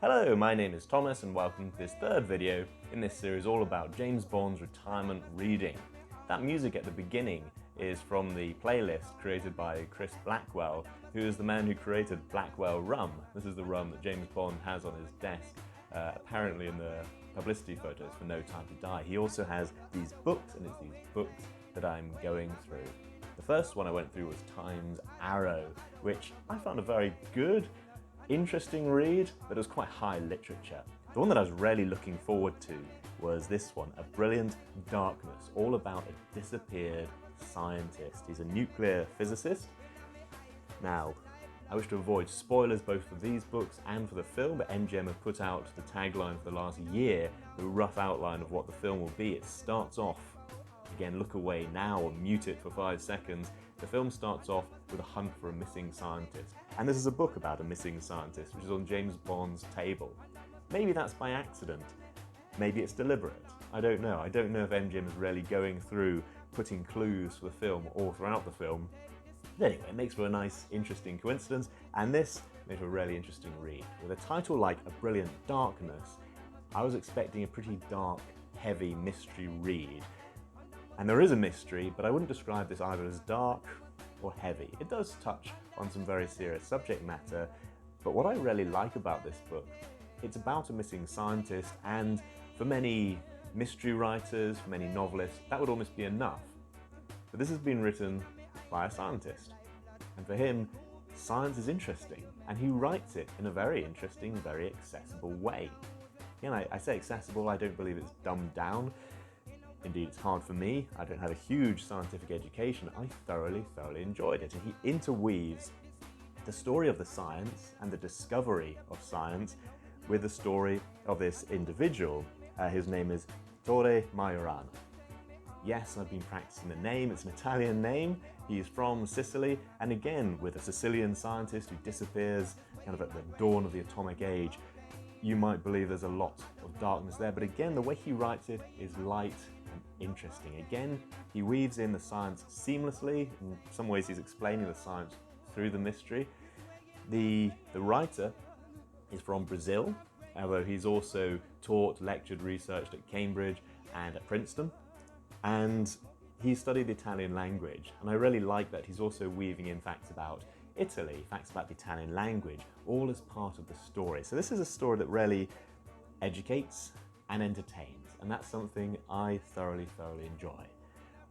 Hello, my name is Thomas and welcome to this third video in this series all about James Bond's retirement reading. That music at the beginning is from the playlist created by Chris Blackwell, who is the man who created Blackwell Rum. This is the rum that James Bond has on his desk, apparently in the publicity photos for No Time to Die. He also has these books, and it's these books that I'm going through. The first one I went through was Time's Arrow, which I found a very good, interesting read, but it was quite high literature. The one that I was really looking forward to was this one, A Brilliant Darkness, all about a disappeared scientist. He's a nuclear physicist. Now, I wish to avoid spoilers both for these books and for the film, but MGM have put out the tagline for the last year, the rough outline of what the film will be. It starts off, again, look away now or mute it for 5 seconds. The film starts off with a hunt for a missing scientist. And this is a book about a missing scientist, which is on James Bond's table. Maybe that's by accident. Maybe it's deliberate. I don't know. I don't know if MGM is really going through putting clues for the film all throughout the film. But anyway, it makes for a nice, interesting coincidence, and this makes for a really interesting read. With a title like A Brilliant Darkness, I was expecting a pretty dark, heavy mystery read. And there is a mystery, but I wouldn't describe this either as dark or heavy. It does touch on some very serious subject matter, but what I really like about this book, it's about a missing scientist, and for many mystery writers, for many novelists, that would almost be enough. But this has been written by a scientist, and for him, science is interesting, and he writes it in a very interesting, very accessible way. Again, I say accessible, I don't believe it's dumbed down. Indeed, it's hard for me. I don't have a huge scientific education. I thoroughly enjoyed it. And he interweaves the story of the science and the discovery of science with the story of this individual. His name is Torre Majorana. Yes, I've been practicing the name. It's an Italian name. He's from Sicily. And again, with a Sicilian scientist who disappears kind of at the dawn of the atomic age, you might believe there's a lot of darkness there. But again, the way he writes it is light and interesting. Again, he weaves in the science seamlessly. In some ways, he's explaining the science through the mystery. The writer is from Brazil, although he's also taught, lectured, researched at Cambridge and at Princeton. And he studied the Italian language. And I really like that he's also weaving in facts about Italy, facts about the Italian language, all as part of the story. So this is a story that really educates and entertains, and that's something I thoroughly enjoy.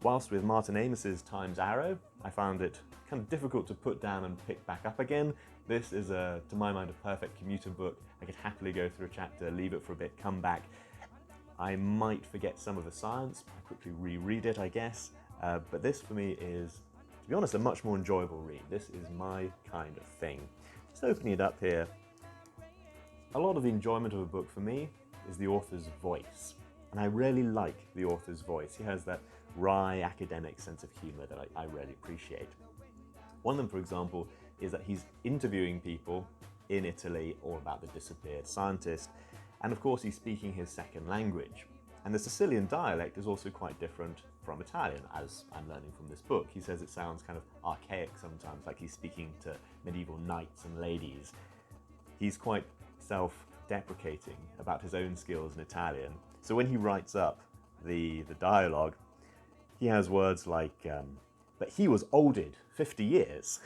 Whilst with Martin Amis's Time's Arrow, I found it kind of difficult to put down and pick back up again. This is, to my mind, a perfect commuter book. I could happily go through a chapter, leave it for a bit, come back. I might forget some of the science, I quickly reread it, I guess, but this for me is, to be honest, a much more enjoyable read. This is my kind of thing. Just opening it up here, a lot of the enjoyment of a book for me is the author's voice. And I really like the author's voice. He has that wry academic sense of humor that I really appreciate. One of them, for example, is that he's interviewing people in Italy all about the disappeared scientist. And of course, he's speaking his second language. And the Sicilian dialect is also quite different from Italian, as I'm learning from this book. He says it sounds kind of archaic sometimes, like he's speaking to medieval knights and ladies. He's quite self-deprecating about his own skills in Italian. So when he writes up the dialogue, he has words like, but he was olded 50 years.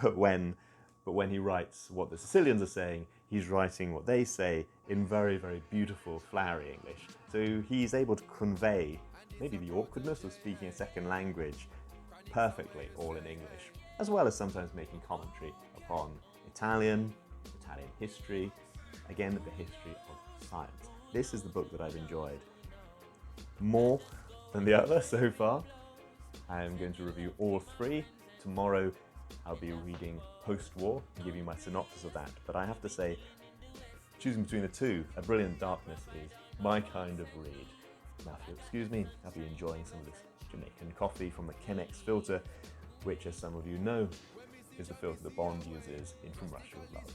but when he writes what the Sicilians are saying, he's writing what they say in very beautiful, flowery English. So he's able to convey maybe the awkwardness of speaking a second language perfectly, all in English, as well as sometimes making commentary upon Italian history, again, the history of science. This is the book that I've enjoyed more than the other so far. I am going to review all three. Tomorrow I'll be reading Post-War and give you my synopsis of that. But I have to say, choosing between the two, A Brilliant Darkness is my kind of read. Now, if you'll excuse me, I'll be enjoying some of this Jamaican coffee from the Chemex filter, which, as some of you know, is the filter that Bond uses in From Russia with Love.